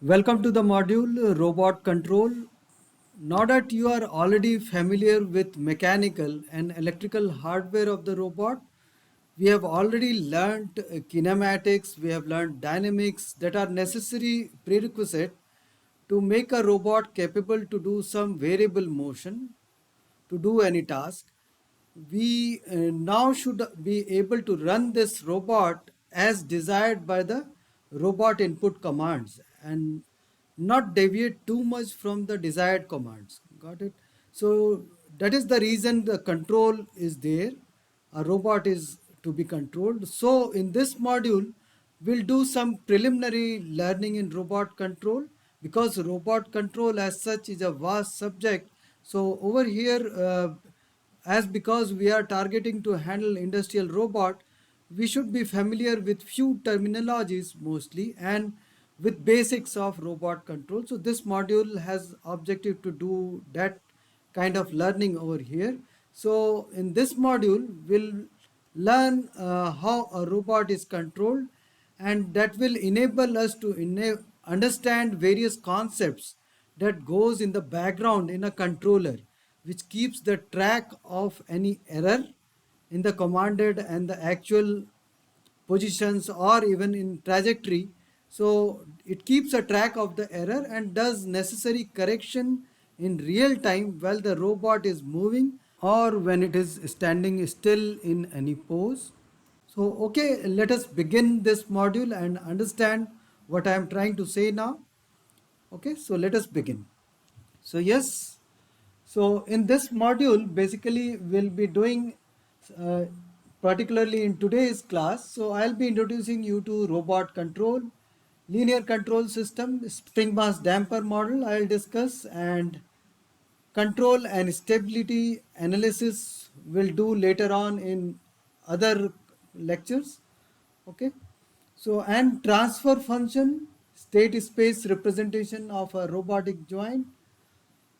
Welcome to the module Robot Control. Now that you are already familiar with mechanical and electrical hardware of the robot, we have already learned kinematics, we have learned dynamics that are necessary prerequisite to make a robot capable to do some variable motion to do any task. We now should be able to run this robot as desired by the robot input commands and not deviate too much from the desired commands. Got it? So that is the reason the control is there. A robot is to be controlled. So in this module, we'll do some preliminary learning in robot control because robot control as such is a vast subject. So over here, as because we are targeting to handle industrial robot, we should be familiar with few terminologies mostly and with basics of robot control. So this module has objective to do that kind of learning over here. So in this module, we'll learn how a robot is controlled, and that will enable us to understand various concepts that goes in the background in a controller, which keeps the track of any error in the commanded and the actual positions or even in trajectory. So it keeps a track of the error and does necessary correction in real time while the robot is moving or when it is standing still in any pose. So okay, let us begin this module and understand what I am trying to say now. Okay, so let us begin. So yes, so in this module, basically we'll be doing, uh, particularly in today's class, so I'll be introducing you to robot control, linear control system, spring mass damper model I'll discuss, and control and stability analysis we'll do later on in other lectures. Okay, so and transfer function, state space representation of a robotic joint.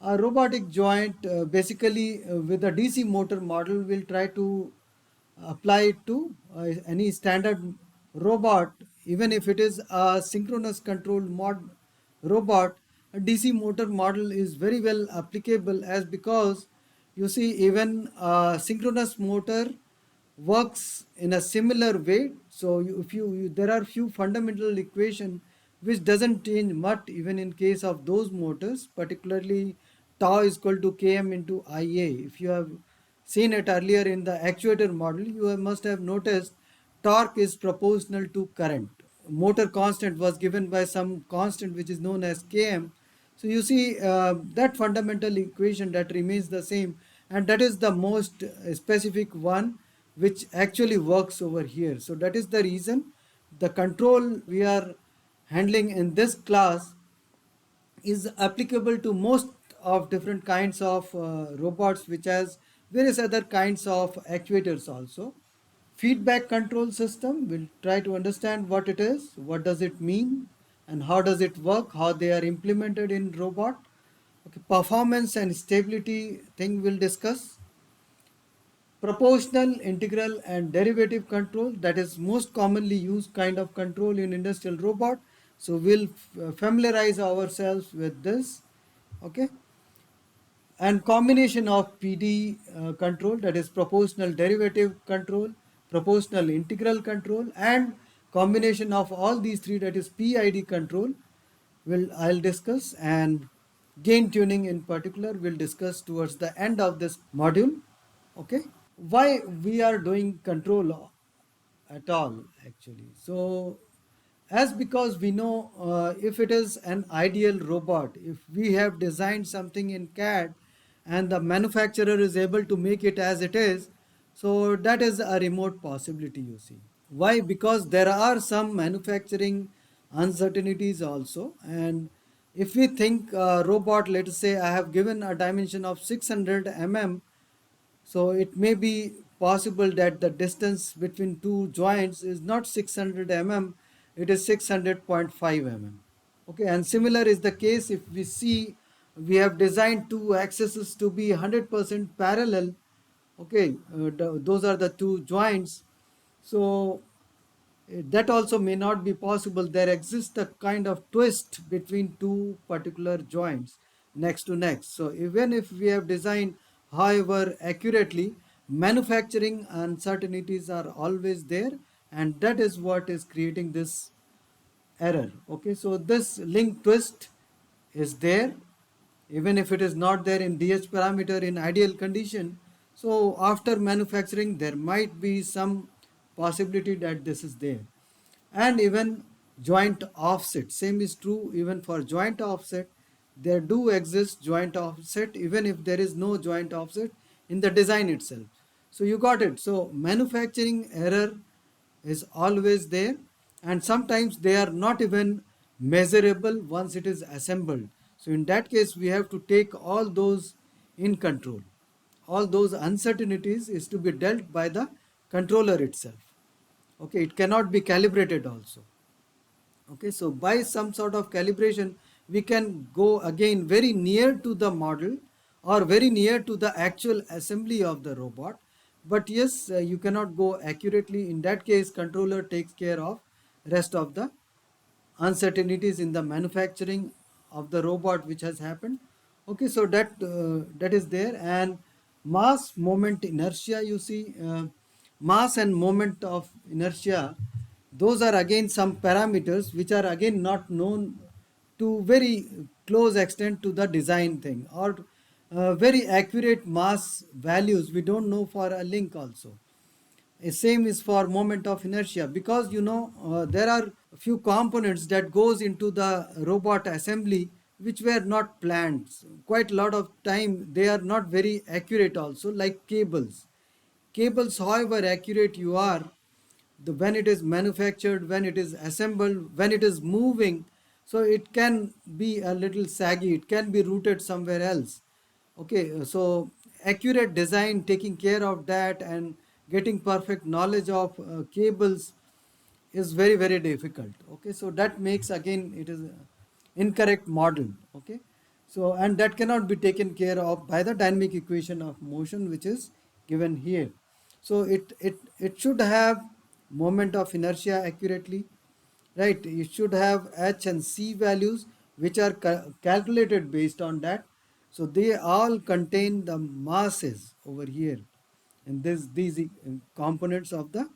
A robotic joint, basically with a DC motor model, will try to apply it to any standard robot, even if it is a synchronous controlled robot. A DC motor model is very well applicable, as because you see even a synchronous motor works in a similar way. So if there are few fundamental equation which doesn't change much even in case of those motors, particularly tau is equal to km into ia. If you have seen it earlier in the actuator model, must have noticed torque is proportional to current. Motor constant was given by some constant which is known as km. So you see that fundamental equation that remains the same, and that is the most specific one which actually works over here. So that is the reason the control we are handling in this class is applicable to most of different kinds of robots, which has various other kinds of actuators also. Feedback control system, we'll try to understand what it is, what does it mean, and how does it work, how they are implemented in robot. Okay, performance and stability thing we'll discuss. Proportional, integral, and derivative control, that is most commonly used kind of control in industrial robot. So we'll familiarize ourselves with this. Okay, and combination of PD control, that is proportional derivative control, proportional integral control, and combination of all these three, that is PID control, I'll discuss, and gain tuning in particular we'll discuss towards the end of this module. Okay, why we are doing control at all actually? So as because we know, if it is an ideal robot, if we have designed something in CAD and the manufacturer is able to make it as it is, so that is a remote possibility, you see. Why? Because there are some manufacturing uncertainties also. And if we think robot, let us say I have given a dimension of 600 mm, so it may be possible that the distance between two joints is not 600 mm, it is 600.5 mm. Okay, and similar is the case if we see we have designed two axes to be 100% parallel. Okay, those are the two joints. So that also may not be possible. There exists a kind of twist between two particular joints next to next. So even if we have designed however accurately, manufacturing uncertainties are always there, and that is what is creating this error. Okay, so this link twist is there even if it is not there in DH parameter in ideal condition. So after manufacturing there might be some possibility that this is there. And even joint offset, same is true even for joint offset. There do exist joint offset even if there is no joint offset in the design itself. So you got it. So manufacturing error is always there, and sometimes they are not even measurable once it is assembled. So in that case we have to take all those in control. All those uncertainties is to be dealt by the controller itself. Okay, it cannot be calibrated also. Okay, so by some sort of calibration we can go again very near to the model or very near to the actual assembly of the robot. But yes, you cannot go accurately. In that case controller takes care of rest of the uncertainties in the manufacturing of the robot which has happened. Okay, so that is there. And mass moment inertia, you see, mass and moment of inertia, those are again some parameters which are again not known to very close extent to the design thing, or very accurate mass values we don't know for a link also. Same is for moment of inertia, because there are a few components that goes into the robot assembly which were not planned. So quite a lot of time they are not very accurate also, like cables however accurate you are, when it is manufactured, when it is assembled, when it is moving, so it can be a little saggy, it can be routed somewhere else. Okay, so accurate design, taking care of that and getting perfect knowledge of cables is very very difficult. Okay, so that makes again it is incorrect model. Okay, so and that cannot be taken care of by the dynamic equation of motion which is given here. So it should have moment of inertia accurately, right? You should have h and c values which are calculated based on that. So they all contain the masses over here, and these components of the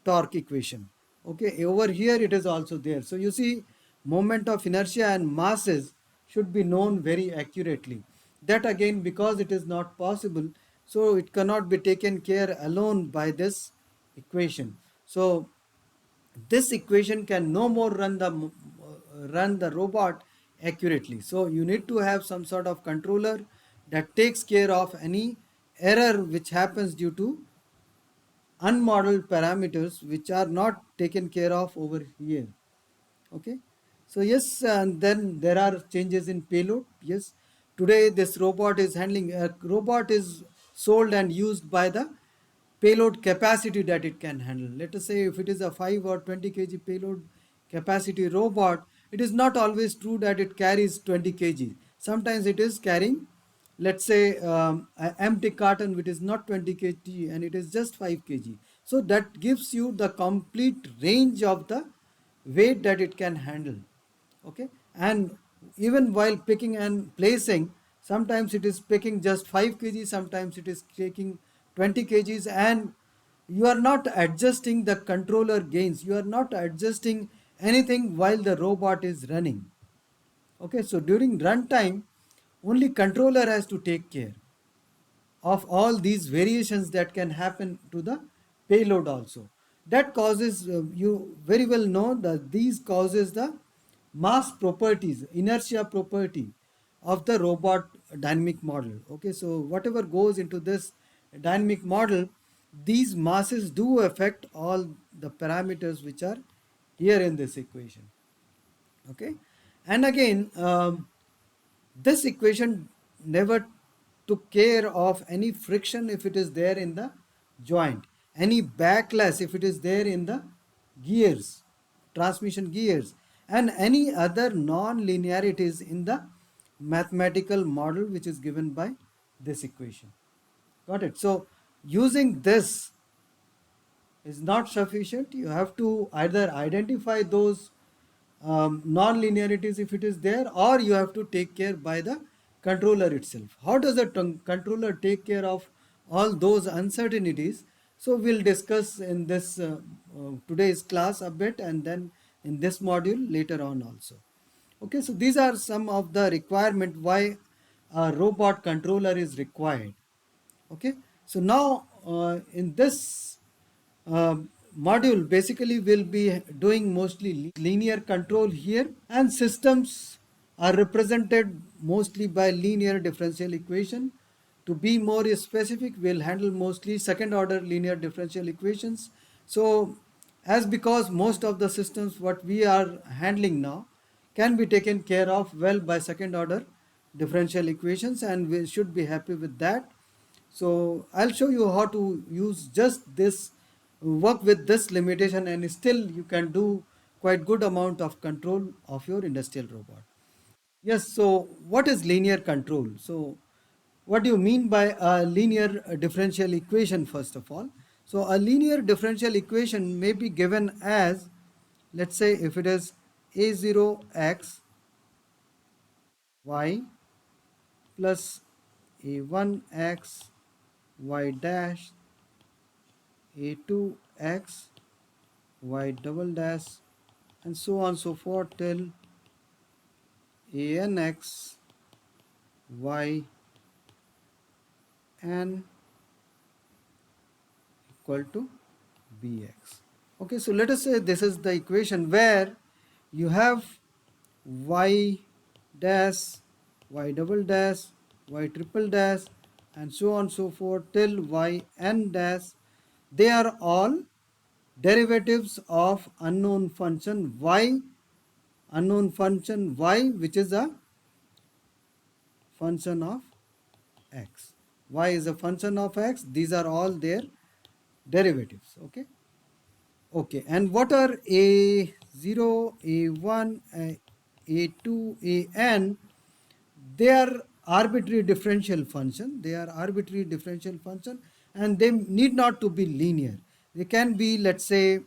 torque equation. Okay, over here it is also there. So you see, moment of inertia and masses should be known very accurately. That again, because it is not possible, so it cannot be taken care alone by this equation. So this equation can no more run the robot accurately. So you need to have some sort of controller that takes care of any error which happens due to unmodeled parameters which are not taken care of over here. Okay, so yes, and then there are changes in payload. Yes, today this robot is handling, a robot is sold and used by the payload capacity that it can handle. Let us say if it is a 5 or 20 kg payload capacity robot, it is not always true that it carries 20 kg. Sometimes it is carrying, let's say, an empty carton which is not 20 kg and it is just 5 kg. So that gives you the complete range of the weight that it can handle. Okay, and even while picking and placing, sometimes it is picking just 5 kg, sometimes it is taking 20 kgs, and you are not adjusting the controller gains, you are not adjusting anything while the robot is running. Okay, so during runtime only controller has to take care of all these variations that can happen to the payload also. That causes, you very well know that these causes the mass properties, inertia property of the robot dynamic model. Okay, so whatever goes into this dynamic model, these masses do affect all the parameters which are here in this equation. Okay, and again, this equation never took care of any friction if it is there in the joint, any backlash if it is there in the gears, transmission gears, and any other non-linearities in the mathematical model which is given by this equation. Got it? So using this is not sufficient. You have to either identify those non-linearities if it is there, or you have to take care by the controller itself. How does the controller take care of all those uncertainties? So we'll discuss in this today's class a bit, and then in this module later on also. Okay, so these are some of the requirement why a robot controller is required. Okay, so now in this uh, module basically we'll be doing mostly linear control here, and systems are represented mostly by linear differential equation. To be more specific, we'll handle mostly second order linear differential equations. So as because most of the systems what we are handling now can be taken care of well by second order differential equations, and we should be happy with that. So I'll show you how to use just this, work with this limitation, and still you can do quite good amount of control of your industrial robot. Yes, so what is linear control? So what do you mean by a linear differential equation first of all? So a linear differential equation may be given as, let's say if it is a0x y plus a1x y dash a2x y double dash and so on so forth till anx y n equal to bx. Okay, so let us say this is the equation where you have y dash, y double dash, y triple dash and so on so forth till y n dash. They are all derivatives of unknown function y, which is a function of x. Y is a function of x. These are all their derivatives. Okay. Okay. And what are a0, a1, a2, an? They are arbitrary differential function. They are arbitrary differential function, and they need not to be linear. They can be, let's say,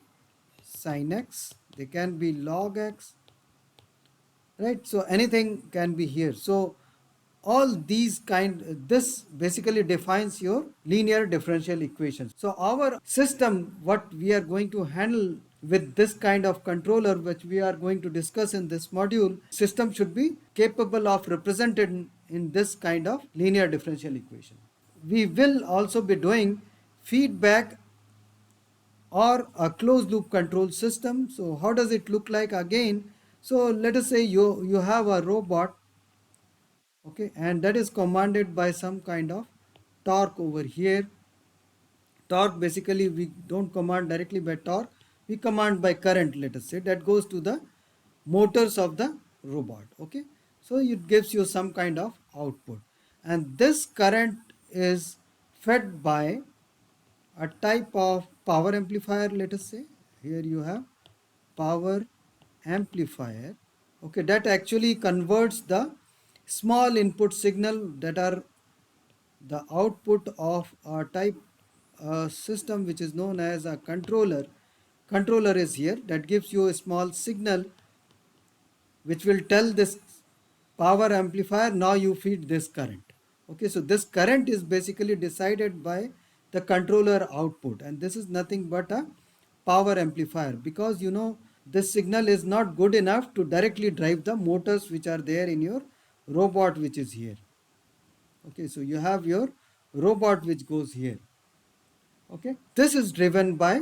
sin x. They can be log x, right? So anything can be here. So all these this basically defines your linear differential equations. So our system what we are going to handle with this kind of controller which we are going to discuss in this module, system should be capable of represented in this kind of linear differential equation. We will also be doing feedback or a closed loop control system. So how does it look like again? So let us say you have a robot, okay, and that is commanded by some kind of torque over here. Torque basically we don't command directly by torque, we command by current, let us say, that goes to the motors of the robot. Okay, so it gives you some kind of output, and this current is fed by a type of power amplifier. Let us say here you have power amplifier, okay, that actually converts the small input signal that are the output of a type system which is known as a controller is here, that gives you a small signal which will tell this power amplifier now you feed this current. Okay, so this current is basically decided by the controller output, and this is nothing but a power amplifier, because you know this signal is not good enough to directly drive the motors which are there in your robot which is here. Okay, so you have your robot which goes here. Okay, this is driven by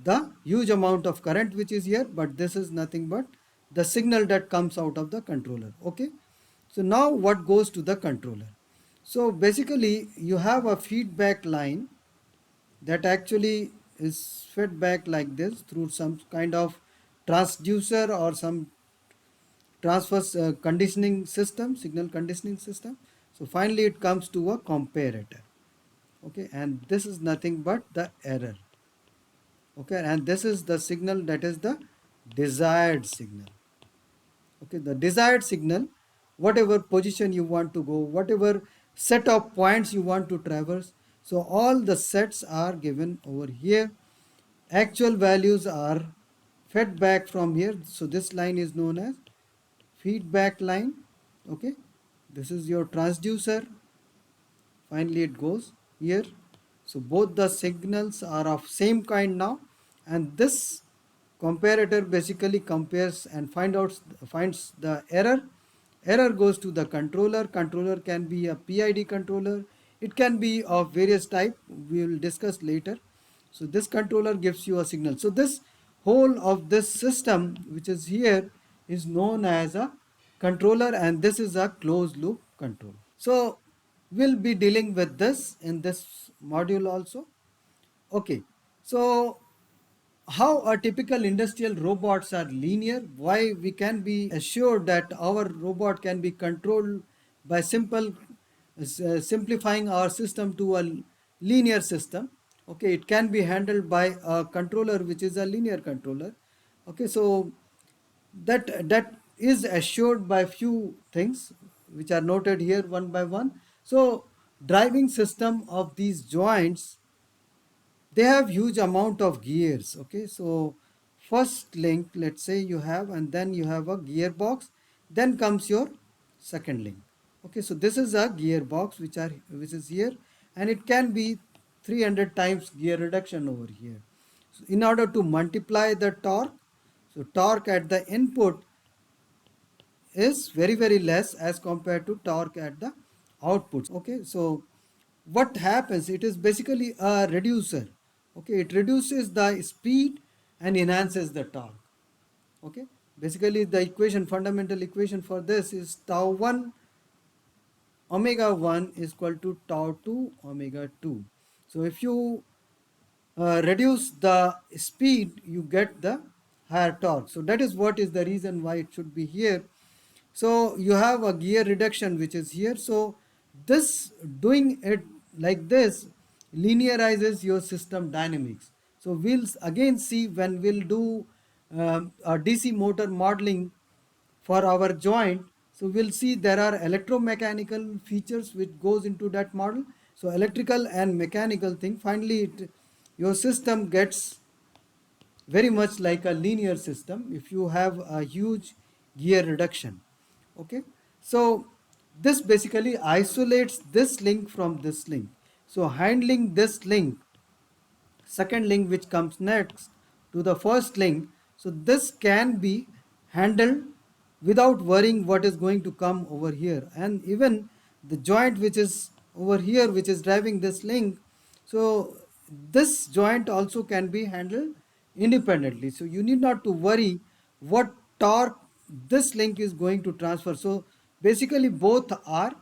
the huge amount of current which is here, but this is nothing but the signal that comes out of the controller. Okay, so now what goes to the controller? So basically you have a feedback line that actually is fed back like this through some kind of transducer or some transfer conditioning system, signal conditioning system. So finally it comes to a comparator. Okay, and this is nothing but the error. Okay, and this is the signal that is the desired signal. Okay, the desired signal, whatever position you want to go, whatever set of points you want to traverse, so all the sets are given over here, Actual values are fed back from here. So this line is known as feedback line. Okay, this is your transducer. Finally it goes here. So both the signals are of same kind now, and this comparator basically compares and finds the error goes to the controller can be a PID controller, it can be of various type, we will discuss later. So this controller gives you a signal. So this whole of this system which is here is known as a controller, and this is a closed loop control. So we'll be dealing with this in this module also. Okay, so how a typical industrial robots are linear, why we can be assured that our robot can be controlled by simplifying our system to a linear system. Okay, it can be handled by a controller which is a linear controller. Okay, so that is assured by few things which are noted here one by one. So driving system of these joints, they have huge amount of gears. Okay, so first link, let's say you have, and then you have a gearbox, then comes your second link. Okay, so this is a gearbox which is here, and it can be 300 times gear reduction over here. So in order to multiply the torque, so torque at the input is very less as compared to torque at the outputs. Okay, so what happens, it is basically a reducer. Okay, it reduces the speed and enhances the torque. Okay, basically the equation, fundamental equation for this is tau 1 omega 1 is equal to tau 2 omega 2. So if you reduce the speed, you get the higher torque. So that is what is the reason why it should be here. So you have a gear reduction which is here. So this, doing it like this, linearizes your system dynamics. So we'll again see when we'll do a DC motor modeling for our joint. So we'll see there are electromechanical features which goes into that model. So electrical and mechanical thing, finally your system gets very much like a linear system if you have a huge gear reduction. Okay, so this basically isolates this link from this link. So handling this link, second link which comes next to the first link, so this can be handled without worrying what is going to come over here. And even the joint which is over here which is driving this link, so this joint also can be handled independently. So you need not to worry what torque this link is going to transfer. So basically both are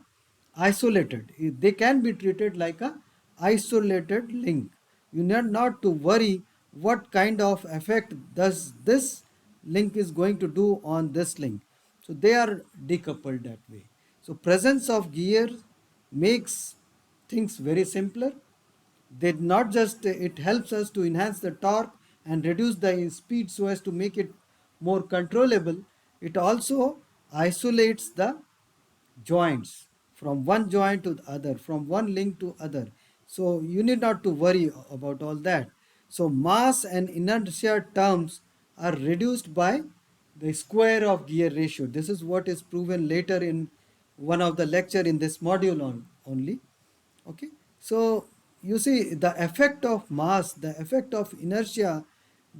isolated. They can be treated like a isolated link. You need not to worry what kind of effect does this link is going to do on this link. So they are decoupled that way. So presence of gear makes things very simpler. They not just, it helps us to enhance the torque and reduce the speed so as to make it more controllable. It also isolates the joints from one joint to the other, from one link to other. So you need not to worry about all that. So mass and inertia terms are reduced by the square of gear ratio. This is what is proven later in one of the lecture in this module on only. Okay, so you see the effect of mass, the effect of inertia,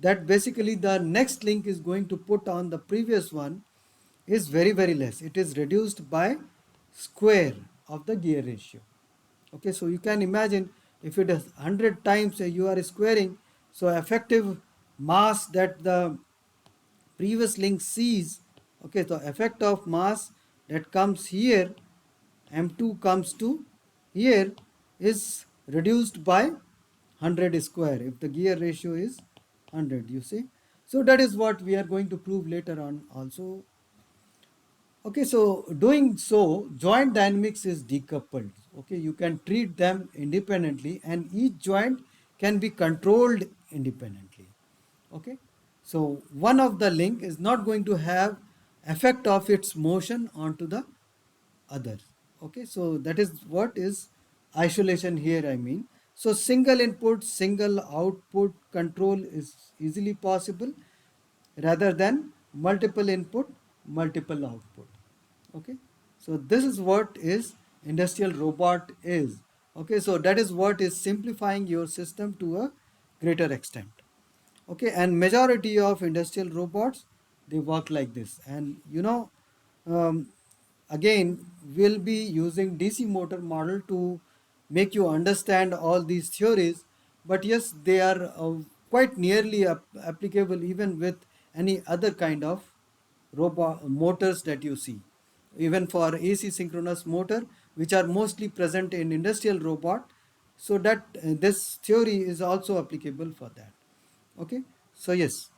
that basically the next link is going to put on the previous one is very less. It is reduced by square of the gear ratio. Okay, so you can imagine if it is 100 times you are squaring, so effective mass that the previous link sees, okay, so effect of mass that comes here, m2 comes to here, is reduced by 100 square if the gear ratio is 100, you see. So that is what we are going to prove later on also. Okay, so doing so, joint dynamics is decoupled. Okay, you can treat them independently and each joint can be controlled independently. Okay, so one of the link is not going to have effect of its motion onto the other. Okay, so that is what is isolation here, I mean. So single input, single output control is easily possible rather than multiple input, multiple output. Okay, so this is what is industrial robot is. Okay, so that is what is simplifying your system to a greater extent. Okay, and majority of industrial robots, they work like this. And um, again, we'll be using DC motor model to make you understand all these theories, but yes, they are quite nearly applicable even with any other kind of robot motors that you see, even for AC synchronous motor, which are mostly present in industrial robot. So that this theory is also applicable for that. Okay, so yes,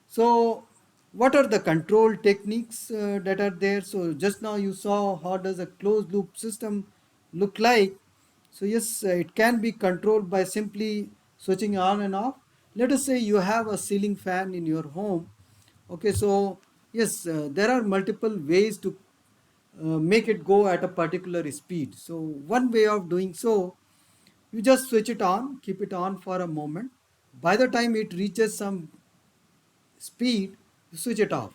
so what are the control techniques that are there? So just now you saw how does a closed loop system look like. So yes, it can be controlled by simply switching on and off. Let us say you have a ceiling fan in your home. Okay, so yes, there are multiple ways to make it go at a particular speed. So one way of doing so, you just switch it on, keep it on for a moment. By the time it reaches some speed, you switch it off.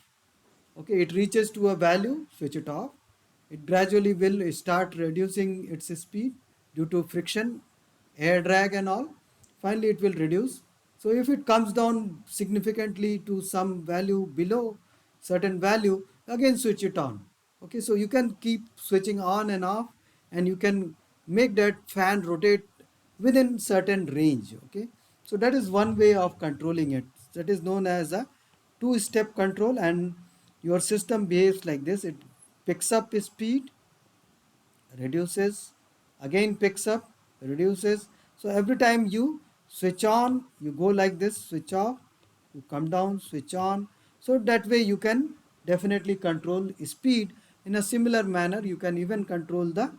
Okay, it reaches to a value, switch it off. It gradually will start reducing its speed due to friction, air drag and all. Finally it will reduce. So if it comes down significantly to some value below certain value, again switch it on. Okay, so you can keep switching on and off, and you can make that fan rotate within certain range. Okay, so that is one way of controlling it. That is known as a two-step control, and your system behaves like this. It picks up speed, reduces, again picks up, reduces. So every time you switch on, you go like this, switch off, you come down, switch on. So that way you can definitely control speed. In a similar manner, you can even control the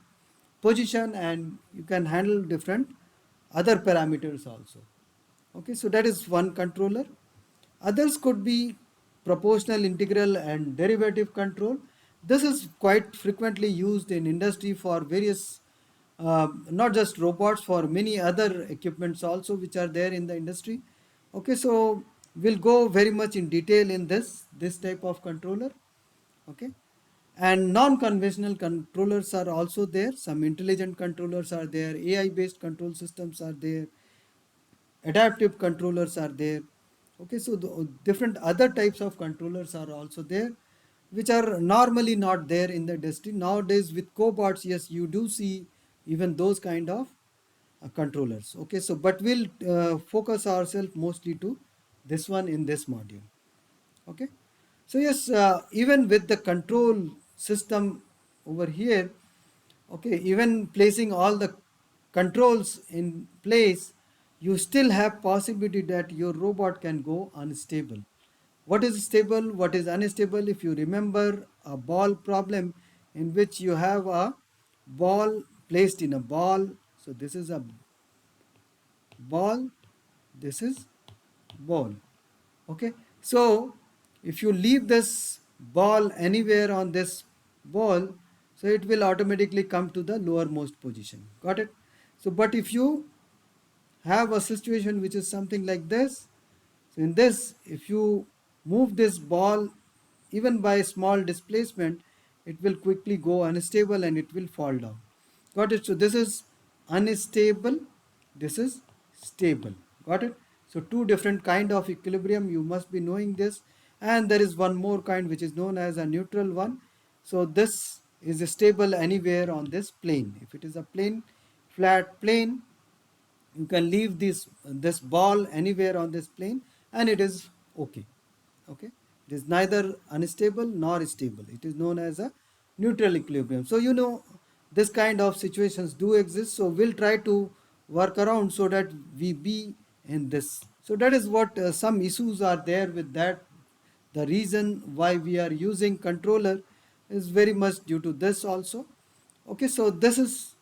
position, and you can handle different other parameters also. Okay, so that is one controller. Others could be proportional, integral and derivative control. This is quite frequently used in industry for various, not just robots, for many other equipments also which are there in the industry. Okay, so we'll go very much in detail in this type of controller. Okay, and non-conventional controllers are also there. Some intelligent controllers are there, AI based control systems are there, adaptive controllers are there. Okay, so the different other types of controllers are also there, which are normally not there in the industry nowadays. With cobots, yes, you do see even those kind of controllers. Okay, so but we'll focus ourselves mostly to this one in this module. Okay, so yes, even with the control system over here, okay, even placing all the controls in place, you still have possibility that your robot can go unstable. What is stable, what is unstable? If you remember a ball problem in which you have a ball placed in a ball, so this is a ball, this is ball. Okay, so if you leave this ball anywhere on this ball, so it will automatically come to the lowermost position. Got it? So but if you have a situation which is something like this, so in this, if you move this ball even by small displacement, it will quickly go unstable and it will fall down. Got it? So this is unstable, this is stable. Got it? So two different kind of equilibrium, you must be knowing this. And there is one more kind which is known as a neutral one. So this is stable anywhere on this plane. If it is a plane, flat plane, you can leave this ball anywhere on this plane and it is okay. Okay, it is neither unstable nor stable. It is known as a neutral equilibrium. So this kind of situations do exist, so we'll try to work around so that we be in this. So that is what some issues are there with that. The reason why we are using controller is very much due to this also. Okay, so this is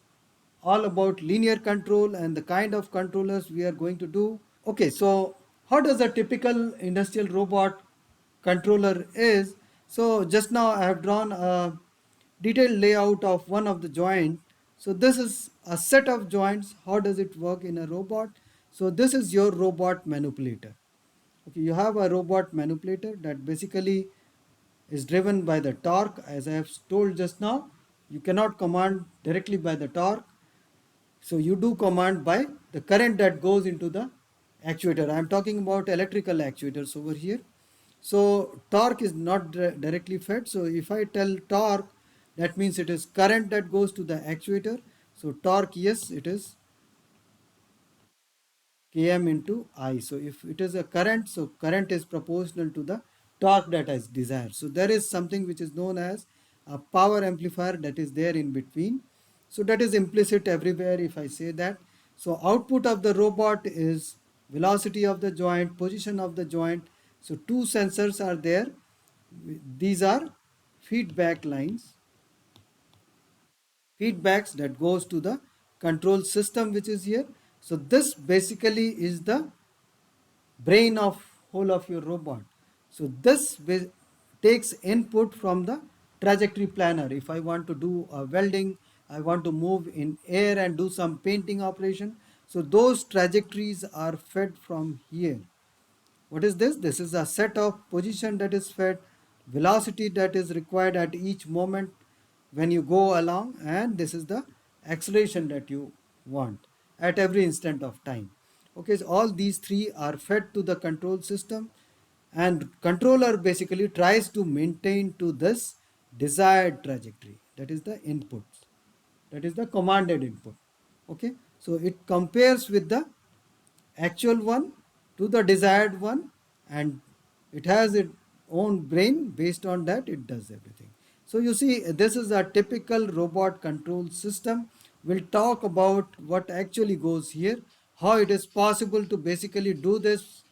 all about linear control and the kind of controllers we are going to do. Okay, so how does a typical industrial robot controller is? So just now I have drawn a detailed layout of one of the joint. So this is a set of joints. How does it work in a robot? So this is your robot manipulator. Okay, you have a robot manipulator that basically is driven by the torque, as I have told just now. You cannot command directly by the torque, so you do command by the current that goes into the actuator. I am talking about electrical actuators over here. So torque is not directly fed. So if I tell torque, that means it is current that goes to the actuator. So torque, yes, it is Km into I. So if it is a current, so current is proportional to the torque that is desired. So there is something which is known as a power amplifier that is there in between. So that is implicit everywhere if I say that. So output of the robot is velocity of the joint, position of the joint. So two sensors are there. These are feedback lines, feedbacks that goes to the control system which is here. So this basically is the brain of whole of your robot. So this takes input from the trajectory planner. If I want to do a welding, I want to move in air and do some painting operation, so those trajectories are fed from here. What is this? This is a set of position that is fed, velocity that is required at each moment when you go along, and this is the acceleration that you want at every instant of time. Okay, so all these three are fed to the control system, and controller basically tries to maintain to this desired trajectory. That is the input. That is the commanded input. Okay, so it compares with the actual one to the desired one, and it has its own brain. Based on that, it does everything. So you see, this is a typical robot control system. We'll talk about what actually goes here, how it is possible to basically do this.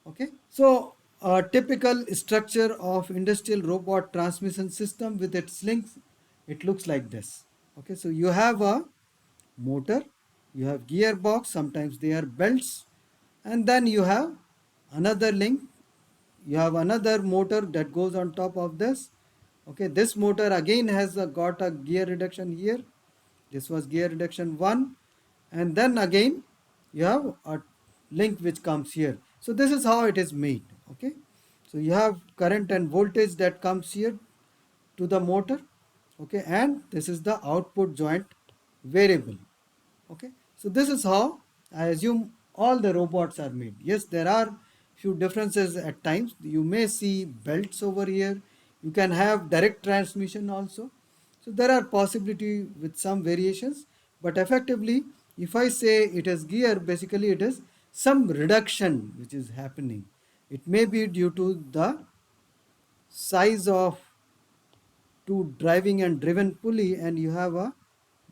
Okay, so a typical structure of industrial robot transmission system with its links, it looks like this. Okay, so you have a motor, you have gearbox, sometimes they are belts, and then you have another link, you have another motor that goes on top of this. Okay, this motor again has got a gear reduction here. This was gear reduction 1, and then again you have a link which comes here. So this is how it is made. Okay, so you have current and voltage that comes here to the motor. Okay, and this is the output joint variable. Okay, so this is how I assume all the robots are made. Yes, there are few differences at times. You may see belts over here. You can have direct transmission also. So there are possibility with some variations, but effectively, if I say it is gear, basically it is some reduction which is happening. It may be due to the size of two driving and driven pulley, and you have a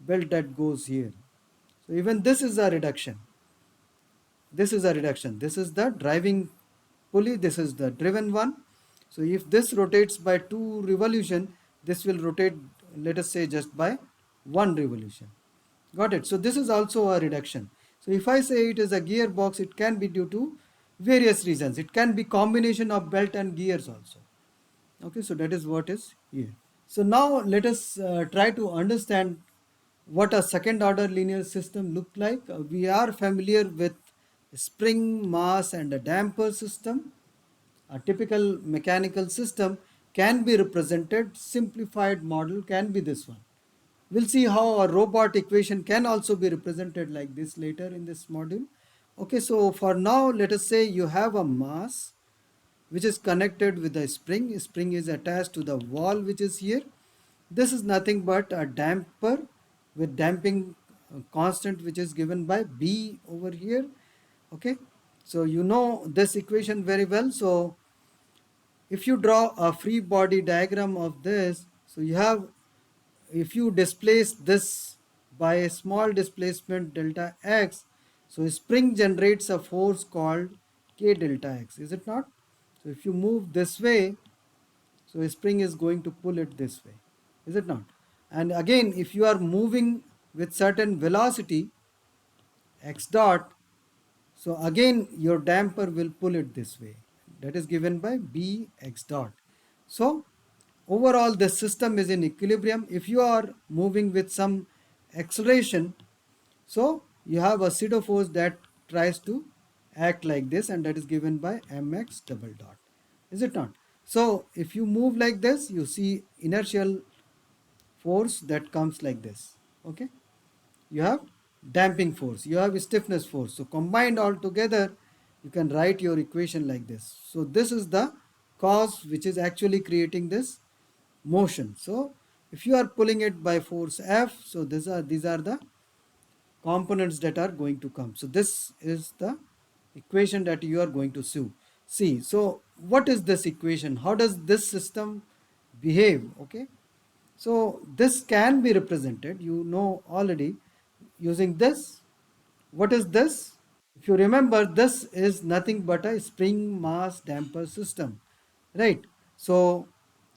belt that goes here. So even this is a reduction. This is a reduction. This is the driving pulley. This is the driven one. So if this rotates by 2 revolution, this will rotate, let us say, just by 1 revolution. Got it? So this is also a reduction. So if I say it is a gearbox, it can be due to various reasons. It can be combination of belt and gears also. Okay, so that is what is here. So now let us try to understand what a second order linear system look like. We are familiar with spring, mass and a damper system. A typical mechanical system can be represented, simplified model can be this one. We'll see how a robot equation can also be represented like this later in this module. Okay, so for now, let us say you have a mass which is connected with a spring. Spring is attached to the wall which is here. This is nothing but a damper with damping constant which is given by B over here. Okay, so you know this equation very well. So if you draw a free body diagram of this, so you have, if you displace this by a small displacement delta x, so spring generates a force called k delta x, is it not? So if you move this way, so a spring is going to pull it this way, is it not? And again, if you are moving with certain velocity x dot, so again your damper will pull it this way. That is given by b x dot. So overall the system is in equilibrium. If you are moving with some acceleration, so you have a pseudo force that tries to act like this, and that is given by mx double dot. Is it not? So if you move like this, you see inertial force that comes like this. Okay, you have damping force, you have stiffness force. So combined all together, you can write your equation like this. So this is the cause which is actually creating this motion. So if you are pulling it by force F, so these are the components that are going to come. So this is the equation that you are going to see. So what is this equation? How does this system behave? Okay, so this can be represented, you know already, using this. What is this? If you remember, this is nothing but a spring mass damper system, right? So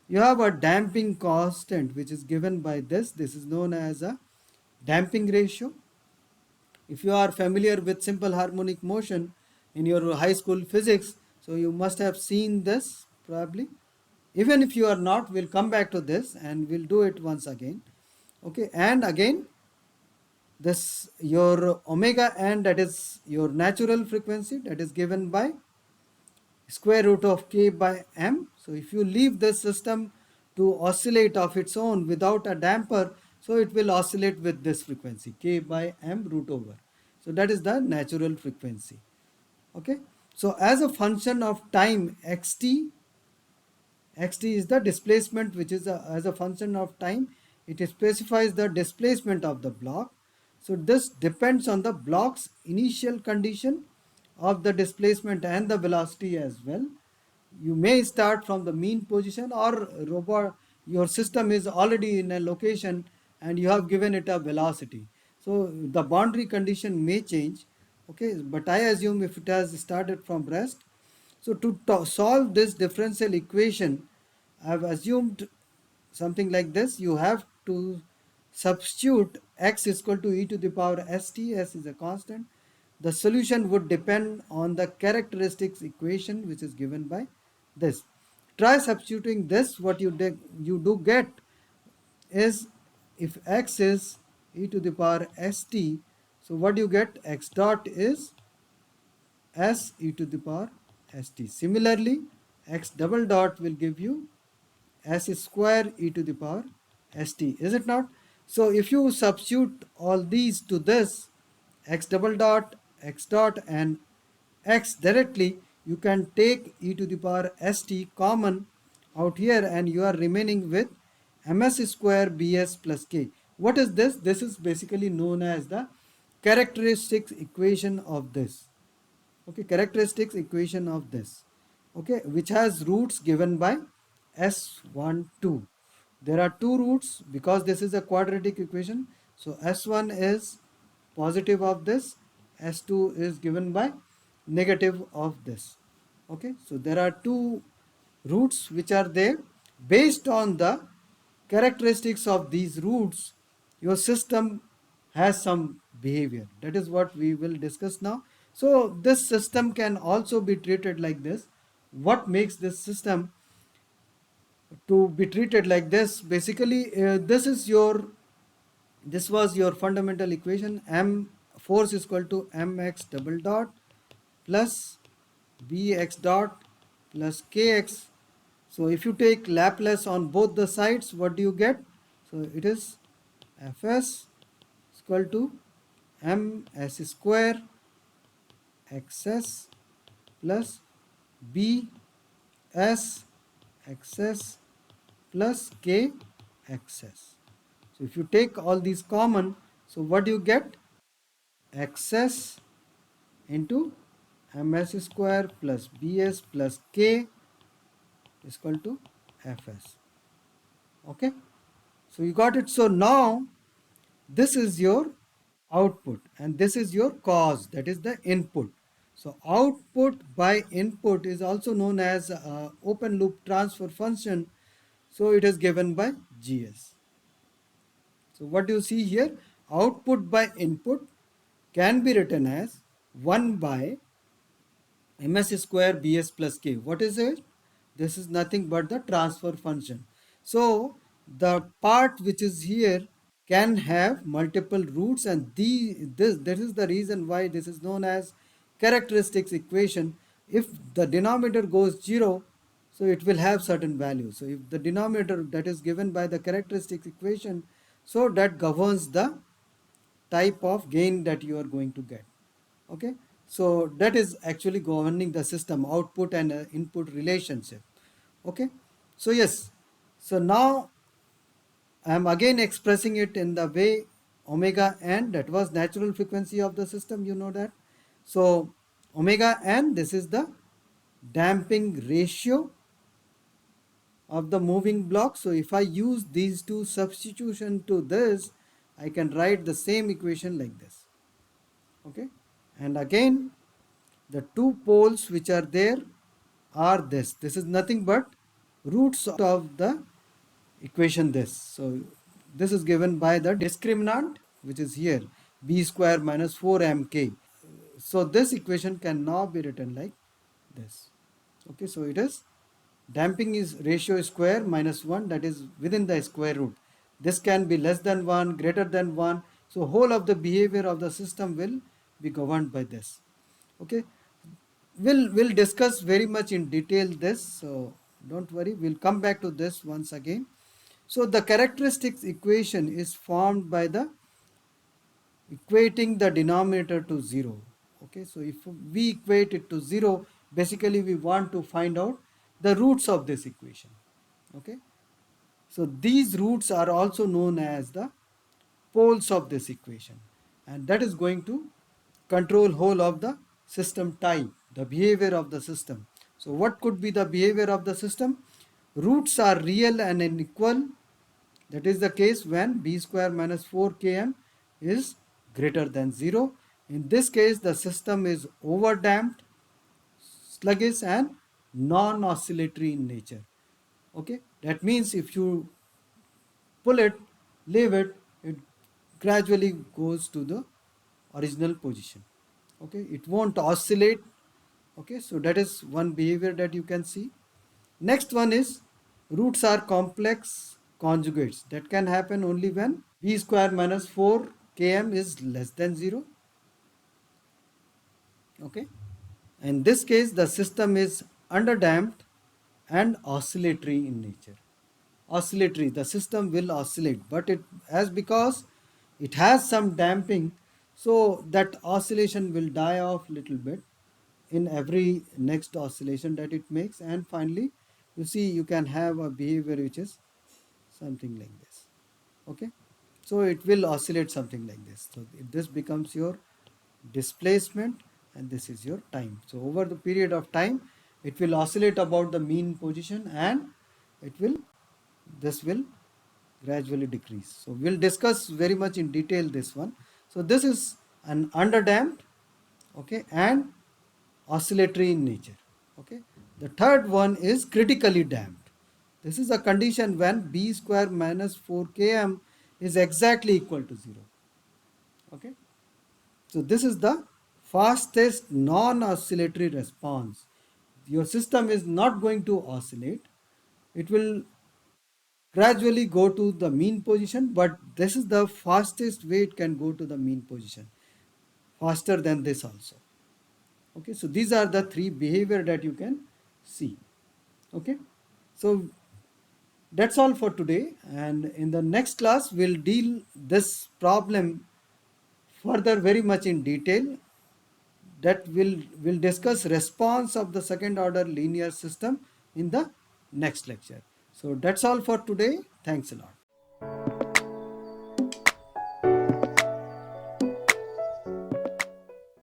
you have a damping constant which is given by this. This is known as a damping ratio. If you are familiar with simple harmonic motion in your high school physics, so you must have seen this probably. Even if you are not, we'll come back to this and we'll do it once again. Okay, and again, this your omega n, that is your natural frequency, that is given by square root of k by m. So if you leave this system to oscillate of its own without a damper, so it will oscillate with this frequency k by m root over. So that is the natural frequency. Okay, so as a function of time xt, xt is the displacement which is as a function of time. It specifies the displacement of the block. So this depends on the block's initial condition of the displacement and the velocity as well. You may start from the mean position, or robot, your system is already in a location and you have given it a velocity. So the boundary condition may change. Okay, but I assume if it has started from rest. So to solve this differential equation, I have assumed something like this. You have to substitute x is equal to e to the power st, s is a constant. The solution would depend on the characteristics equation which is given by this. Try substituting this. What you do get is, if x is e to the power st, so what you get, x dot is s e to the power st. Similarly, x double dot will give you s square e to the power st, is it not? So if you substitute all these to this, x double dot, x dot and x directly, you can take e to the power st common out here, and you are remaining with ms square bs plus k. What is this? This is basically known as the characteristics equation of this. Okay, characteristics equation of this. Okay, which has roots given by s12. There are two roots because this is a quadratic equation. So s1 is positive of this, s2 is given by negative of this. Okay, so there are two roots which are there. Based on the characteristics of these roots, your system has some behavior. That is what we will discuss now. So this system can also be treated like this. What makes this system to be treated like this? Basically, this was your fundamental equation. M force is equal to mx double dot plus bx dot plus kx. So if you take Laplace on both the sides, what do you get? So it is fs is equal to ms square xs plus bs xs plus k xs. So if you take all these common, so what do you get? xs into ms square plus bs plus k is equal to fs. Okay, so you got it. So now this is your output and this is your cause, that is the input. So output by input is also known as open loop transfer function. So it is given by gs. So what do you see here? Output by input can be written as 1 by ms square bs plus k. What is it? This is nothing but the transfer function. So the part which is here can have multiple roots, and this is the reason why this is known as characteristics equation. If the denominator goes 0, so it will have certain value. So if the denominator that is given by the characteristics equation, so that governs the type of gain that you are going to get. Okay, so that is actually governing the system output and input relationship. Okay, so yes, so now I am again expressing it in the way omega n, that was natural frequency of the system, you know that. So omega n, this is the damping ratio of the moving block. So if I use these two substitution to this, I can write the same equation like this. Okay, and again the two poles which are there are this is nothing but roots of the equation this. So this is given by the discriminant, which is here, b square minus 4mk. So this equation can now be written like this. Okay, so it is damping is ratio square minus 1, that is within the square root. This can be less than 1, greater than 1. So whole of the behavior of the system will be governed by this. Okay, we'll discuss very much in detail this, so don't worry, we'll come back to this once again. So the characteristics equation is formed by the equating the denominator to 0. Okay, so if we equate it to 0, basically we want to find out the roots of this equation. Okay, so these roots are also known as the poles of this equation, and that is going to control whole of the system type, the behavior of the system. So what could be the behavior of the system? Roots are real and unequal. That is the case when b square minus 4km is greater than 0. In this case, the system is overdamped, sluggish, and non-oscillatory in nature. Okay, that means if you pull it, leave it, it gradually goes to the original position. Okay, it won't oscillate. Okay, so that is one behavior that you can see. Next one is roots are complex conjugates. That can happen only when b square minus 4 km is less than 0. Okay, in this case the system is underdamped and oscillatory in nature. Oscillatory, the system will oscillate, but it as because it has some damping, so that oscillation will die off little bit in every next oscillation that it makes, and finally you see you can have a behavior which is something like this. Okay, so it will oscillate something like this. So this becomes your displacement and this is your time. So over the period of time it will oscillate about the mean position, and it will this will gradually decrease. So we'll discuss very much in detail this one. So this is an underdamped, okay, and oscillatory in nature. Okay, the third one is critically damped. This is a condition when b square minus 4km is exactly equal to 0. Okay, so this is the fastest non-oscillatory response. Your system is not going to oscillate. It will gradually go to the mean position, but this is the fastest way it can go to the mean position, faster than this also. Okay, so these are the three behavior that you can see. Okay, so that's all for today, and in the next class we'll deal this problem further very much in detail. That will discuss response of the second order linear system in the next lecture. So that's all for today. Thanks a lot.